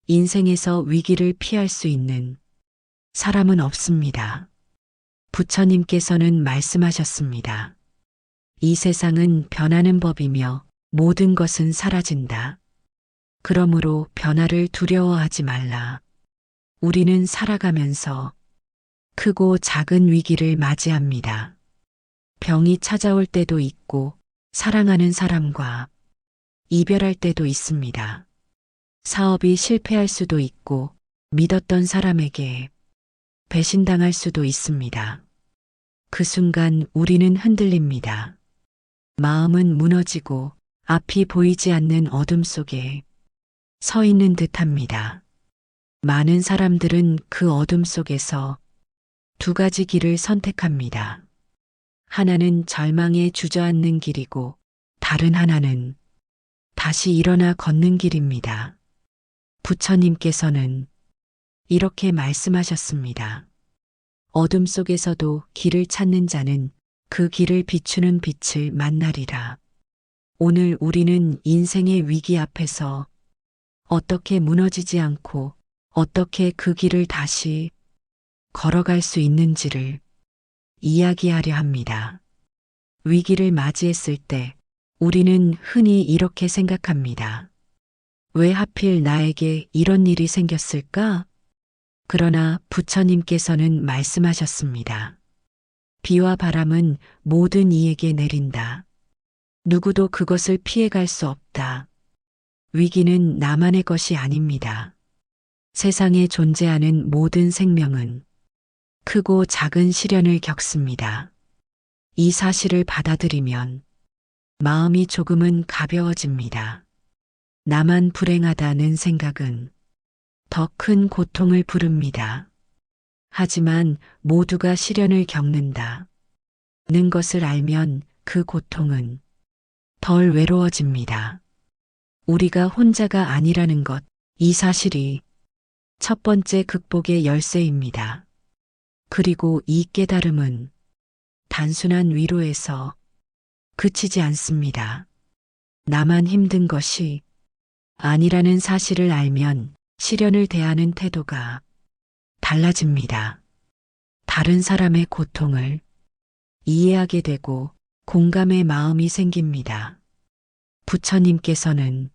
인생에서 위기를 피할 수 있는 사람은 없습니다. 부처님께서는 말씀하셨습니다. 이 세상은 변하는 법이며 모든 것은 사라진다. 그러므로 변화를 두려워하지 말라. 우리는 살아가면서 크고 작은 위기를 맞이합니다. 병이 찾아올 때도 있고 사랑하는 사람과 이별할 때도 있습니다. 사업이 실패할 수도 있고 믿었던 사람에게 배신당할 수도 있습니다. 그 순간 우리는 흔들립니다. 마음은 무너지고 앞이 보이지 않는 어둠 속에 서 있는 듯합니다. 많은 사람들은 그 어둠 속에서 두 가지 길을 선택합니다. 하나는 절망에 주저앉는 길이고 다른 하나는 다시 일어나 걷는 길입니다. 부처님께서는 이렇게 말씀하셨습니다. 어둠 속에서도 길을 찾는 자는 그 길을 비추는 빛을 만나리라. 오늘 우리는 인생의 위기 앞에서 어떻게 무너지지 않고 어떻게 그 길을 다시 걸어갈 수 있는지를 이야기하려 합니다. 위기를 맞이했을 때 우리는 흔히 이렇게 생각합니다. 왜 하필 나에게 이런 일이 생겼을까? 그러나 부처님께서는 말씀하셨습니다. 비와 바람은 모든 이에게 내린다. 누구도 그것을 피해갈 수 없다. 위기는 나만의 것이 아닙니다. 세상에 존재하는 모든 생명은 크고 작은 시련을 겪습니다. 이 사실을 받아들이면 마음이 조금은 가벼워집니다. 나만 불행하다는 생각은 더 큰 고통을 부릅니다. 하지만 모두가 시련을 겪는다. 는 것을 알면 그 고통은 덜 외로워집니다. 우리가 혼자가 아니라는 것, 이 사실이 첫 번째 극복의 열쇠입니다. 그리고 이 깨달음은 단순한 위로에서 그치지 않습니다. 나만 힘든 것이 아니라는 사실을 알면 시련을 대하는 태도가 달라집니다. 다른 사람의 고통을 이해하게 되고 공감의 마음이 생깁니다. 부처님께서는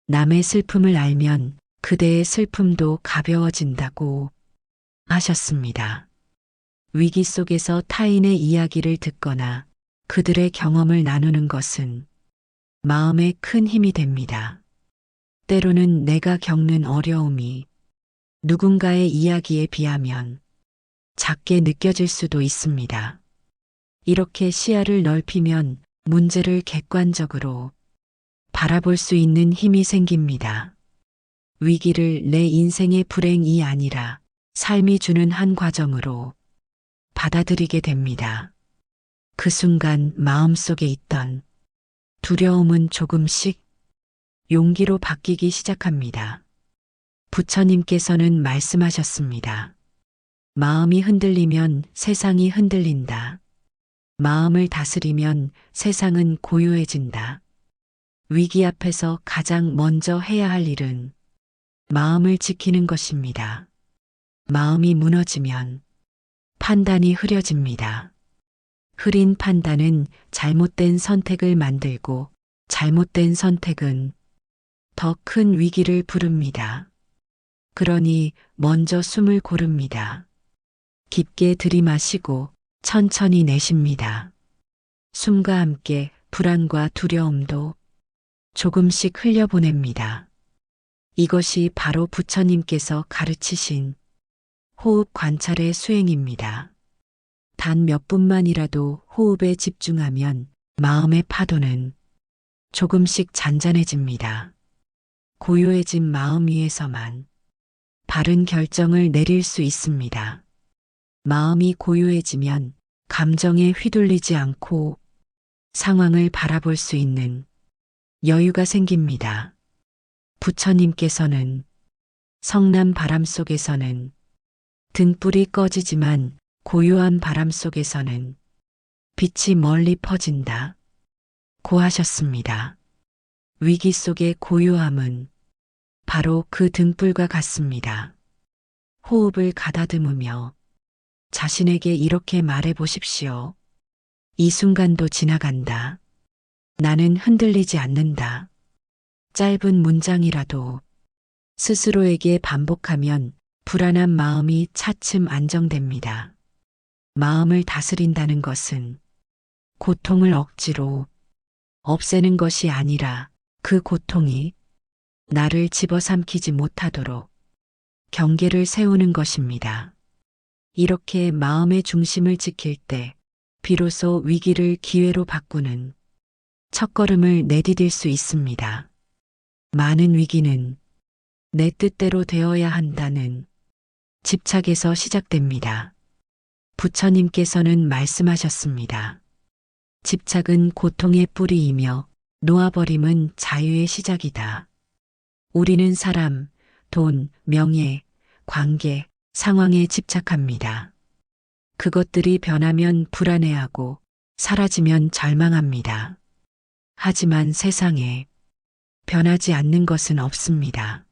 남의 슬픔을 알면 그대의 슬픔도 가벼워진다고 하셨습니다. 위기 속에서 타인의 이야기를 듣거나 그들의 경험을 나누는 것은 마음에 큰 힘이 됩니다. 때로는 내가 겪는 어려움이 누군가의 이야기에 비하면 작게 느껴질 수도 있습니다. 이렇게 시야를 넓히면 문제를 객관적으로 바라볼 수 있는 힘이 생깁니다. 위기를 내 인생의 불행이 아니라 삶이 주는 한 과정으로 받아들이게 됩니다. 그 순간 마음속에 있던 두려움은 조금씩 용기로 바뀌기 시작합니다. 부처님께서는 말씀하셨습니다. 마음이 흔들리면 세상이 흔들린다. 마음을 다스리면 세상은 고요해진다. 위기 앞에서 가장 먼저 해야 할 일은 마음을 지키는 것입니다. 마음이 무너지면 판단이 흐려집니다. 흐린 판단은 잘못된 선택을 만들고 잘못된 선택은 더 큰 위기를 부릅니다. 그러니 먼저 숨을 고릅니다. 깊게 들이마시고 천천히 내쉽니다. 숨과 함께 불안과 두려움도 조금씩 흘려보냅니다. 이것이 바로 부처님께서 가르치신 호흡 관찰의 수행입니다. 단 몇 분만이라도 호흡에 집중하면 마음의 파도는 조금씩 잔잔해집니다. 고요해진 마음 위에서만 바른 결정을 내릴 수 있습니다. 마음이 고요해지면 감정에 휘둘리지 않고 상황을 바라볼 수 있는 여유가 생깁니다. 부처님께서는 성난 바람 속에서는 등불이 꺼지지만 고요한 바람 속에서는 빛이 멀리 퍼진다 고 하셨습니다. 위기 속의 고요함은 바로 그 등불과 같습니다. 호흡을 가다듬으며 자신에게 이렇게 말해 보십시오. 이 순간도 지나간다. 나는 흔들리지 않는다. 짧은 문장이라도 스스로에게 반복하면 불안한 마음이 차츰 안정됩니다. 마음을 다스린다는 것은 고통을 억지로 없애는 것이 아니라 그 고통이 나를 집어삼키지 못하도록 경계를 세우는 것입니다. 이렇게 마음의 중심을 지킬 때 비로소 위기를 기회로 바꾸는 첫걸음을 내디딜 수 있습니다. 많은 위기는 내 뜻대로 되어야 한다는 집착에서 시작됩니다. 부처님께서는 말씀하셨습니다. 집착은 고통의 뿌리이며 놓아버림은 자유의 시작이다. 우리는 사람, 돈, 명예, 관계, 상황에 집착합니다. 그것들이 변하면 불안해하고 사라지면 절망합니다. 하지만 세상에 변하지 않는 것은 없습니다.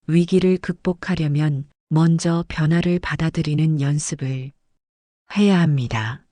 위기를 극복하려면 먼저 변화를 받아들이는 연습을 해야 합니다.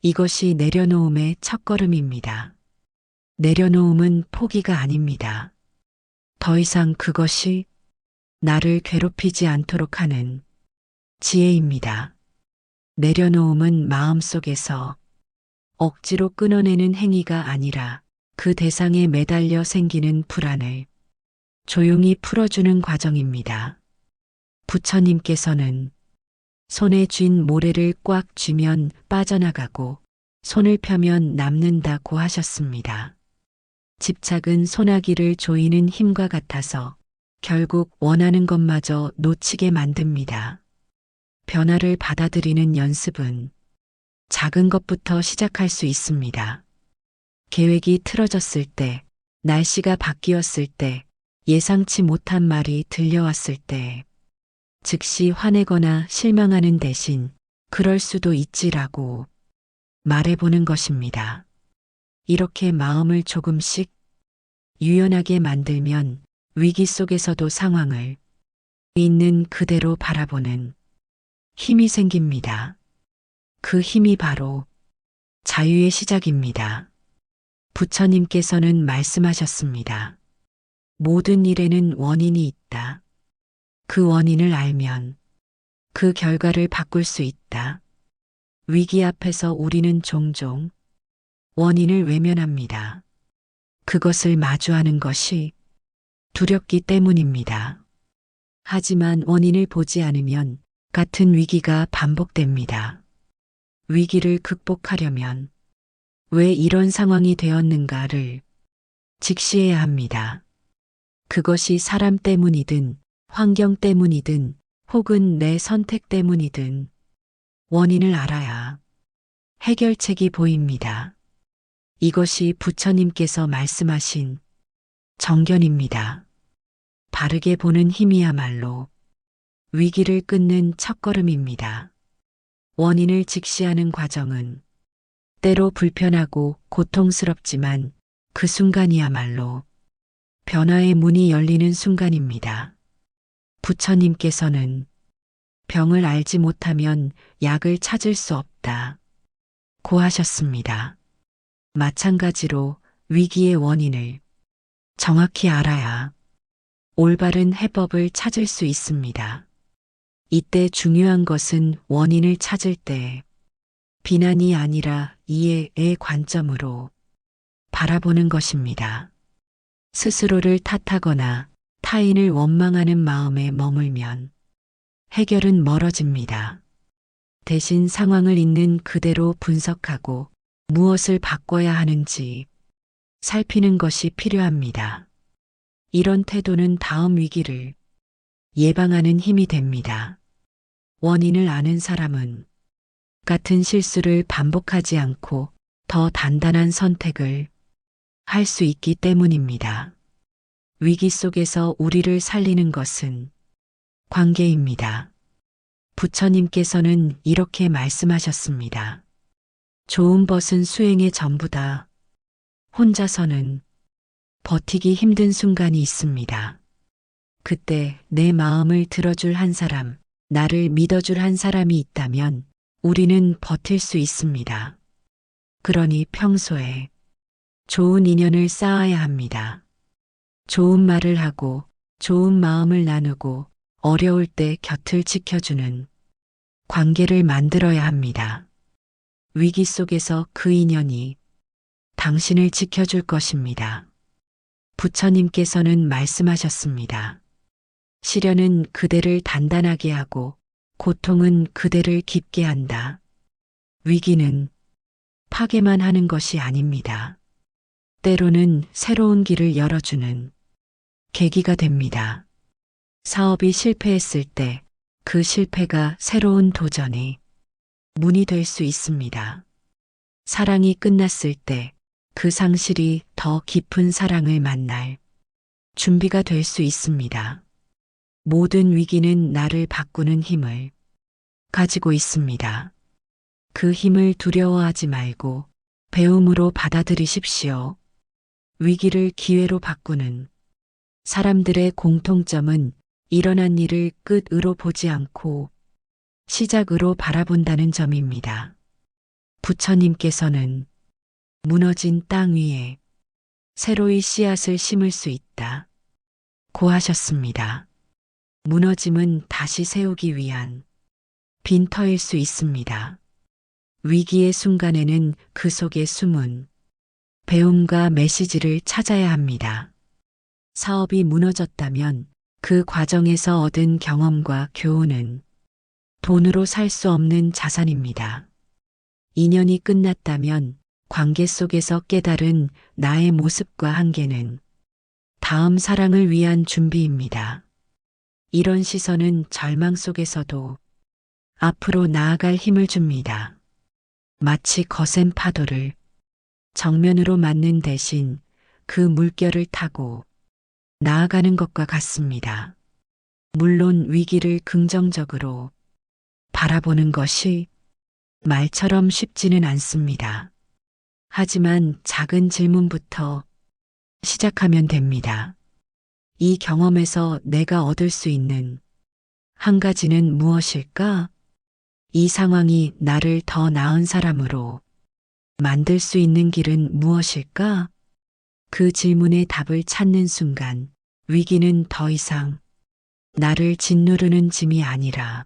이것이 내려놓음의 첫걸음입니다. 내려놓음은 포기가 아닙니다. 더 이상 그것이 나를 괴롭히지 않도록 하는 지혜입니다. 내려놓음은 마음속에서 억지로 끊어내는 행위가 아니라 그 대상에 매달려 생기는 불안을 조용히 풀어주는 과정입니다. 부처님께서는 손에 쥔 모래를 꽉 쥐면 빠져나가고 손을 펴면 남는다고 하셨습니다. 집착은 소나기를 조이는 힘과 같아서 결국 원하는 것마저 놓치게 만듭니다. 변화를 받아들이는 연습은 작은 것부터 시작할 수 있습니다. 계획이 틀어졌을 때, 날씨가 바뀌었을 때, 예상치 못한 말이 들려왔을 때, 즉시 화내거나 실망하는 대신 그럴 수도 있지라고 말해보는 것입니다. 이렇게 마음을 조금씩 유연하게 만들면 위기 속에서도 상황을 있는 그대로 바라보는 힘이 생깁니다. 그 힘이 바로 자유의 시작입니다. 부처님께서는 말씀하셨습니다. 모든 일에는 원인이 있다. 그 원인을 알면 그 결과를 바꿀 수 있다. 위기 앞에서 우리는 종종 원인을 외면합니다. 그것을 마주하는 것이 두렵기 때문입니다. 하지만 원인을 보지 않으면 같은 위기가 반복됩니다. 위기를 극복하려면 왜 이런 상황이 되었는가를 직시해야 합니다. 그것이 사람 때문이든 환경 때문이든 혹은 내 선택 때문이든 원인을 알아야 해결책이 보입니다. 이것이 부처님께서 말씀하신 정견입니다. 바르게 보는 힘이야말로 위기를 끊는 첫걸음입니다. 원인을 직시하는 과정은 때로 불편하고 고통스럽지만 그 순간이야말로 변화의 문이 열리는 순간입니다. 부처님께서는 병을 알지 못하면 약을 찾을 수 없다 고 하셨습니다. 마찬가지로 위기의 원인을 정확히 알아야 올바른 해법을 찾을 수 있습니다. 이때 중요한 것은 원인을 찾을 때 비난이 아니라 이해의 관점으로 바라보는 것입니다. 스스로를 탓하거나 타인을 원망하는 마음에 머물면 해결은 멀어집니다. 대신 상황을 있는 그대로 분석하고 무엇을 바꿔야 하는지 살피는 것이 필요합니다. 이런 태도는 다음 위기를 예방하는 힘이 됩니다. 원인을 아는 사람은 같은 실수를 반복하지 않고 더 단단한 선택을 할 수 있기 때문입니다. 위기 속에서 우리를 살리는 것은 관계입니다. 부처님께서는 이렇게 말씀하셨습니다. 좋은 벗은 수행의 전부다. 혼자서는 버티기 힘든 순간이 있습니다. 그때 내 마음을 들어줄 한 사람, 나를 믿어줄 한 사람이 있다면 우리는 버틸 수 있습니다. 그러니 평소에 좋은 인연을 쌓아야 합니다. 좋은 말을 하고 좋은 마음을 나누고 어려울 때 곁을 지켜주는 관계를 만들어야 합니다. 위기 속에서 그 인연이 당신을 지켜줄 것입니다. 부처님께서는 말씀하셨습니다. 시련은 그대를 단단하게 하고 고통은 그대를 깊게 한다. 위기는 파괴만 하는 것이 아닙니다. 때로는 새로운 길을 열어주는 계기가 됩니다. 사업이 실패했을 때 그 실패가 새로운 도전의 문이 될 수 있습니다. 사랑이 끝났을 때 그 상실이 더 깊은 사랑을 만날 준비가 될 수 있습니다. 모든 위기는 나를 바꾸는 힘을 가지고 있습니다. 그 힘을 두려워하지 말고 배움으로 받아들이십시오. 위기를 기회로 바꾸는 사람들의 공통점은 일어난 일을 끝으로 보지 않고 시작으로 바라본다는 점입니다. 부처님께서는 무너진 땅 위에 새로이 씨앗을 심을 수 있다 고 하셨습니다. 무너짐은 다시 세우기 위한 빈터일 수 있습니다. 위기의 순간에는 그 속에 숨은 배움과 메시지를 찾아야 합니다. 사업이 무너졌다면 그 과정에서 얻은 경험과 교훈은 돈으로 살 수 없는 자산입니다. 인연이 끝났다면 관계 속에서 깨달은 나의 모습과 한계는 다음 사랑을 위한 준비입니다. 이런 시선은 절망 속에서도 앞으로 나아갈 힘을 줍니다. 마치 거센 파도를 정면으로 맞는 대신 그 물결을 타고 나아가는 것과 같습니다. 물론 위기를 긍정적으로 바라보는 것이 말처럼 쉽지는 않습니다. 하지만 작은 질문부터 시작하면 됩니다. 이 경험에서 내가 얻을 수 있는 한 가지는 무엇일까? 이 상황이 나를 더 나은 사람으로 만들 수 있는 길은 무엇일까? 그 질문의 답을 찾는 순간 위기는 더 이상 나를 짓누르는 짐이 아니라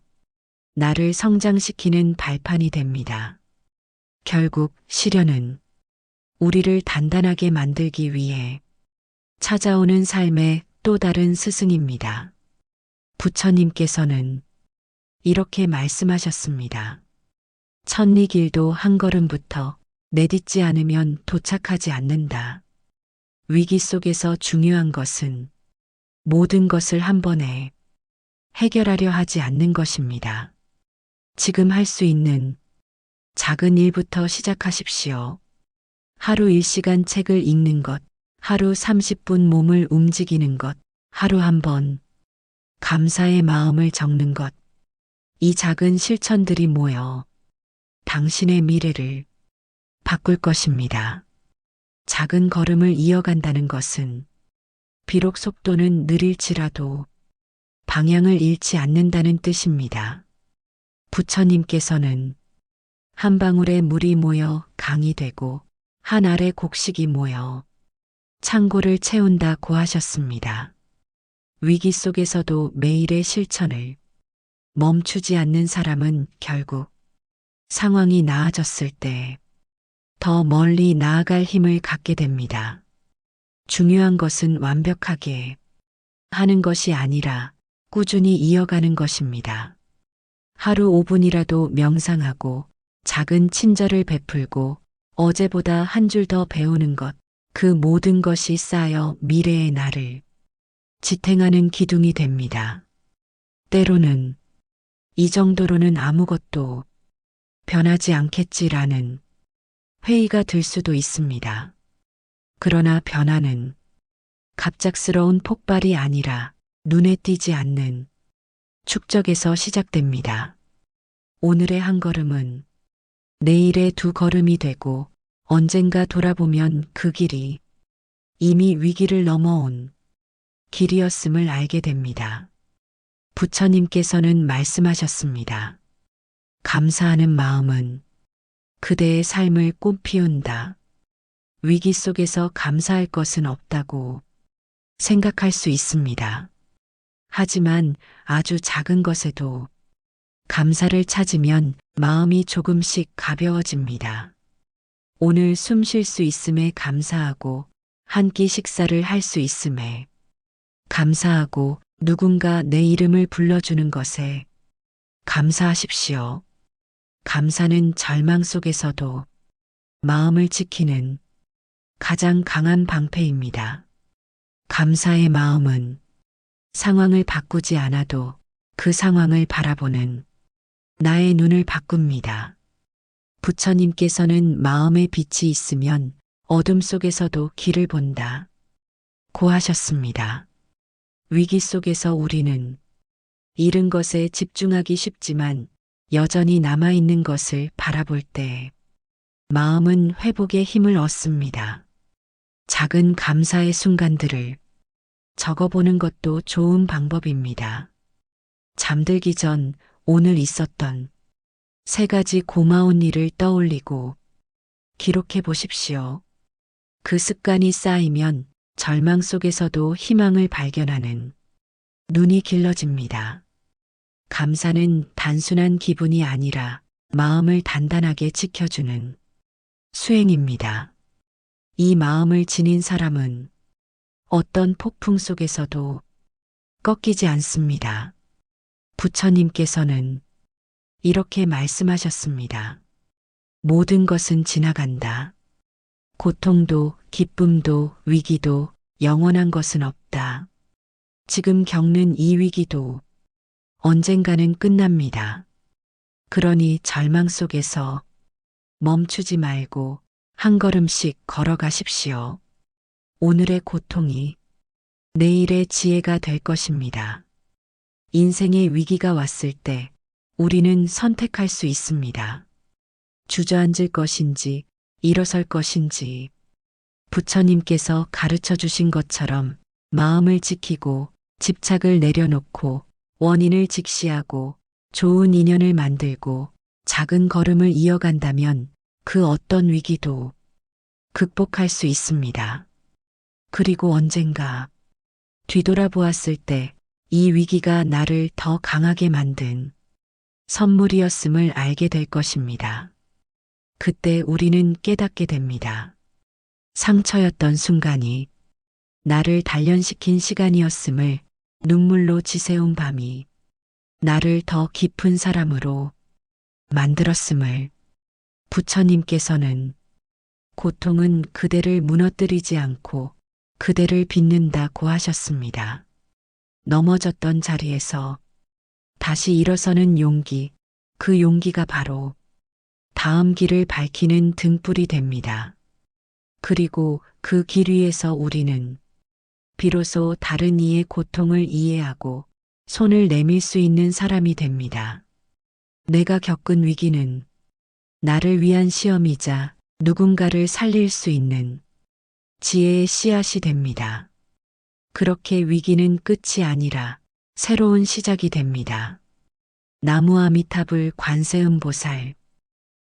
나를 성장시키는 발판이 됩니다. 결국 시련은 우리를 단단하게 만들기 위해 찾아오는 삶의 또 다른 스승입니다. 부처님께서는 이렇게 말씀하셨습니다. 천리길도 한 걸음부터 내딛지 않으면 도착하지 않는다. 위기 속에서 중요한 것은 모든 것을 한 번에 해결하려 하지 않는 것입니다. 지금 할 수 있는 작은 일부터 시작하십시오. 하루 1시간 책을 읽는 것, 하루 30분 몸을 움직이는 것, 하루 한 번 감사의 마음을 적는 것. 이 작은 실천들이 모여 당신의 미래를 바꿀 것입니다. 작은 걸음을 이어간다는 것은 비록 속도는 느릴지라도 방향을 잃지 않는다는 뜻입니다. 부처님께서는 한 방울의 물이 모여 강이 되고 한 알의 곡식이 모여 창고를 채운다고 하셨습니다. 위기 속에서도 매일의 실천을 멈추지 않는 사람은 결국 상황이 나아졌을 때 더 멀리 나아갈 힘을 갖게 됩니다. 중요한 것은 완벽하게 하는 것이 아니라 꾸준히 이어가는 것입니다. 하루 5분이라도 명상하고 작은 친절을 베풀고 어제보다 한 줄 더 배우는 것, 그 모든 것이 쌓여 미래의 나를 지탱하는 기둥이 됩니다. 때로는 이 정도로는 아무것도 변하지 않겠지라는 회의가 들 수도 있습니다. 그러나 변화는 갑작스러운 폭발이 아니라 눈에 띄지 않는 축적에서 시작됩니다. 오늘의 한 걸음은 내일의 두 걸음이 되고 언젠가 돌아보면 그 길이 이미 위기를 넘어온 길이었음을 알게 됩니다. 부처님께서는 말씀하셨습니다. 감사하는 마음은 그대의 삶을 꽃피운다. 위기 속에서 감사할 것은 없다고 생각할 수 있습니다. 하지만 아주 작은 것에도 감사를 찾으면 마음이 조금씩 가벼워집니다. 오늘 숨 쉴 수 있음에 감사하고 한 끼 식사를 할 수 있음에 감사하고 누군가 내 이름을 불러주는 것에 감사하십시오. 감사는 절망 속에서도 마음을 지키는 가장 강한 방패입니다. 감사의 마음은 상황을 바꾸지 않아도 그 상황을 바라보는 나의 눈을 바꿉니다. 부처님께서는 마음에 빛이 있으면 어둠 속에서도 길을 본다 고 하셨습니다. 위기 속에서 우리는 잃은 것에 집중하기 쉽지만 여전히 남아있는 것을 바라볼 때 마음은 회복의 힘을 얻습니다. 작은 감사의 순간들을 적어보는 것도 좋은 방법입니다. 잠들기 전 오늘 있었던 3가지 고마운 일을 떠올리고 기록해 보십시오. 그 습관이 쌓이면 절망 속에서도 희망을 발견하는 눈이 길러집니다. 감사는 단순한 기분이 아니라 마음을 단단하게 지켜주는 수행입니다. 이 마음을 지닌 사람은 어떤 폭풍 속에서도 꺾이지 않습니다. 부처님께서는 이렇게 말씀하셨습니다. 모든 것은 지나간다. 고통도 기쁨도 위기도 영원한 것은 없다. 지금 겪는 이 위기도 언젠가는 끝납니다. 그러니 절망 속에서 멈추지 말고 한 걸음씩 걸어가십시오. 오늘의 고통이 내일의 지혜가 될 것입니다. 인생의 위기가 왔을 때 우리는 선택할 수 있습니다. 주저앉을 것인지 일어설 것인지 부처님께서 가르쳐 주신 것처럼 마음을 지키고 집착을 내려놓고 원인을 직시하고 좋은 인연을 만들고 작은 걸음을 이어간다면 그 어떤 위기도 극복할 수 있습니다. 그리고 언젠가 뒤돌아보았을 때 이 위기가 나를 더 강하게 만든 선물이었음을 알게 될 것입니다. 그때 우리는 깨닫게 됩니다. 상처였던 순간이 나를 단련시킨 시간이었음을, 눈물로 지새운 밤이 나를 더 깊은 사람으로 만들었음을. 부처님께서는 고통은 그대를 무너뜨리지 않고 그대를 빚는다고 하셨습니다. 넘어졌던 자리에서 다시 일어서는 용기, 그 용기가 바로 다음 길을 밝히는 등불이 됩니다. 그리고 그 길 위에서 우리는 비로소 다른 이의 고통을 이해하고 손을 내밀 수 있는 사람이 됩니다. 내가 겪은 위기는 나를 위한 시험이자 누군가를 살릴 수 있는 지혜의 씨앗이 됩니다. 그렇게 위기는 끝이 아니라 새로운 시작이 됩니다. 나무 아미타불 관세음보살